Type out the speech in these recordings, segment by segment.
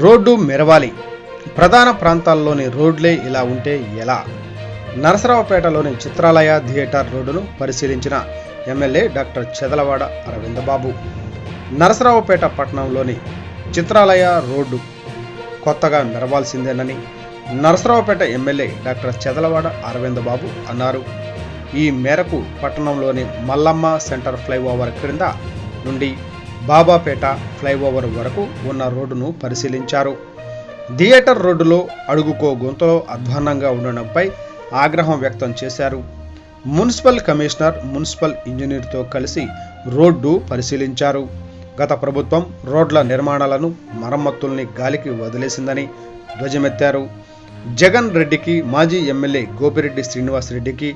Road మెరవాలి, ప్రధాన ప్రాంతాల్లోని రోడ్లే ఇలా ఉంటే ఎలా? నరసరావుపేటలోని చిత్రాలయ థియేటర్ రోడ్డును పరిశీలించిన ఎమ్మెల్యే డాక్టర్ చెదలవాడ అరవిందబాబు. నరసరావుపేట పట్టణంలోని చిత్రాలయ రోడ్డు కొత్తగా మెరవాల్సిందేనని నరసరావుపేట ఎమ్మెల్యే డాక్టర్ చెదలవాడ అరవిందబాబు అన్నారు. ఈ మేరకు పట్టణంలోని మల్లమ్మ సెంటర్ ఫ్లైఓవర్ క్రింద నుండి బాబాపేట ఫ్లైఓవర్ వరకు ఉన్న రోడ్డును పరిశీలించారు. థియేటర్ రోడ్డులో అడుగుకో గుంతలో అధ్వాన్నంగా ఉండడంపై ఆగ్రహం వ్యక్తం చేశారు. మున్సిపల్ కమిషనర్, మున్సిపల్ ఇంజనీర్తో కలిసి రోడ్డు పరిశీలించారు. గత ప్రభుత్వం రోడ్ల నిర్మాణాలను, మరమ్మతుల్ని గాలికి వదిలేసిందని ధ్వజమెత్తారు. జగన్ రెడ్డికి, మాజీ ఎమ్మెల్యే గోపిరెడ్డి శ్రీనివాసరెడ్డికి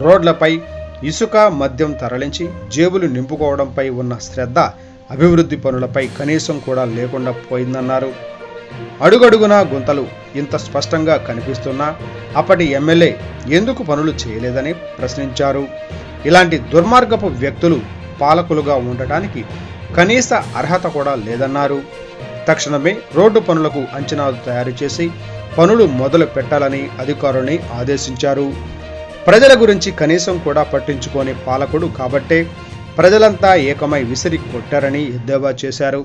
రోడ్లపై ఇసుక, మద్యం తరలించి జేబులు నింపుకోవడంపై ఉన్న శ్రద్ధ అభివృద్ధి పనులపై కనీసం కూడా లేకుండా పోయిందన్నారు. అడుగడుగునా గుంతలు ఇంత స్పష్టంగా కనిపిస్తున్నా అప్పటి ఎమ్మెల్యే ఎందుకు పనులు చేయలేదని ప్రశ్నించారు. ఇలాంటి దుర్మార్గపు వ్యక్తులు పాలకులుగా ఉండటానికి కనీస అర్హత కూడా లేదన్నారు. తక్షణమే రోడ్డు పనులకు అంచనాలు తయారు చేసి పనులు మొదలు పెట్టాలని అధికారుల్ని ఆదేశించారు. ప్రజల గురించి కనీసం కూడా పట్టించుకోని పాలకుడు కాబట్టే ప్రజలంతా ఏకమై విసిరి కొట్టారని ఎద్దేవా చేశారు.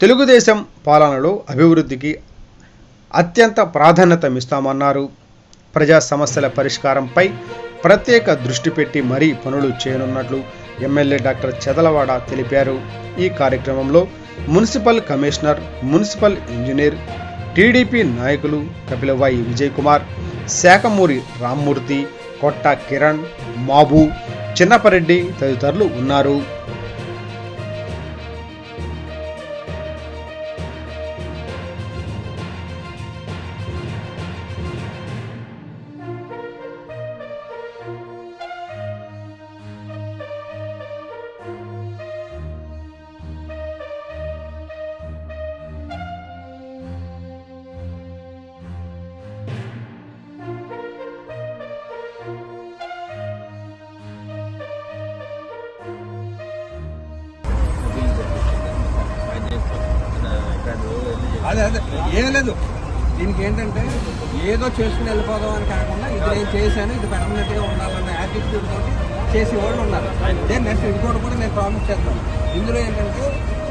తెలుగుదేశం పాలనలో అభివృద్ధికి అత్యంత ప్రాధాన్యతమిస్తామన్నారు. ప్రజా సమస్యల పరిష్కారంపై ప్రత్యేక దృష్టి పెట్టి మరీ పనులు చేయనున్నట్లు ఎమ్మెల్యే డాక్టర్ చెదలవాడ తెలిపారు. ఈ కార్యక్రమంలో municipal commissioner, municipal engineer, TDP నాయకులు కపిలవాయి విజయ్ కుమార్, శాఖమూరి రామ్మూర్తి, కొట్ట కిరణ్, మాబు, చిన్నపరెడ్డి తదితరులు ఉన్నారు. అదే ఏం లేదు. దీనికి ఏంటంటే ఏదో చేసుకుని వెళ్ళిపోదాం అని కాకుండా ఇది నేను చేశాను, ఇది పెర్మనెంట్గా ఉండాలన్న యాటిట్యూడ్ తోటి చేసేవాళ్ళు ఉన్నారు. నేను నెక్స్ట్ ఇంకోటి కూడా నేను ప్రామిస్ చేస్తాను. ఇందులో ఏంటంటే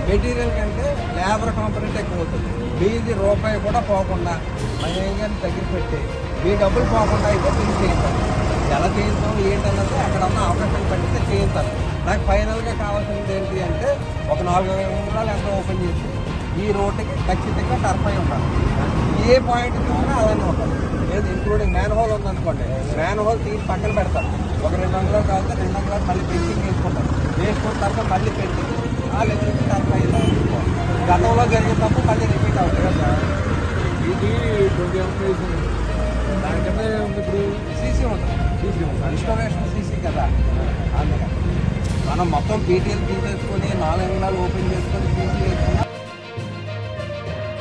మెటీరియల్ కంటే లేబర్ కాంపనెంట్ ఎక్కువ అవుతుంది. మీది రూపాయి కూడా పోకుండా మయంగా దగ్గర పెట్టి మీ డబ్బులు పోకుండా అయితే దీన్ని చేయిస్తాను. ఎలా చేయిస్తాం ఏంటన్నది అక్కడ ఉన్న ఆపరేషన్ పట్టితే చేయిస్తాను. నాకు ఫైనల్గా కావాల్సింది ఏంటి అంటే ఒక 4 అంగుళాలు ఎంత ఓపెన్ చేసి ఈ రోడ్డుకి ఖచ్చితంగా టర్ఫై ఉండాలి. ఏ పాయింట్కి ఉన్నా అలానే ఉంటుంది. లేదు ఇంక్లూడింగ్ మ్యాన్ హోల్ ఉందనుకోండి, మ్యాన్ హోల్ తీసి పక్కన పెడతాను. ఒక 2 అంగుళాలు కావాలంటే 2 అంగుళాలు మళ్ళీ పెయింటింగ్ వేసుకుంటాను. వేసుకున్న తర్వాత మళ్ళీ పెయింటింగ్ ఆ లెక్కకి టర్ఫై గతంలో జరిగినప్పుడు మళ్ళీ రిపీట్ అవుతుంది కదా. ఇది 20 ఎంపీస్ దానికన్నా ఇప్పుడు సీసీ ఉంటుంది. రిస్టోరేషన్ సీసీ కదా. అందుకని మనం మొత్తం పీటీఎల్ తీసేసుకొని 4 అంగుళాలు ఓపెన్ చేసుకొని సీసీ వేసుకుని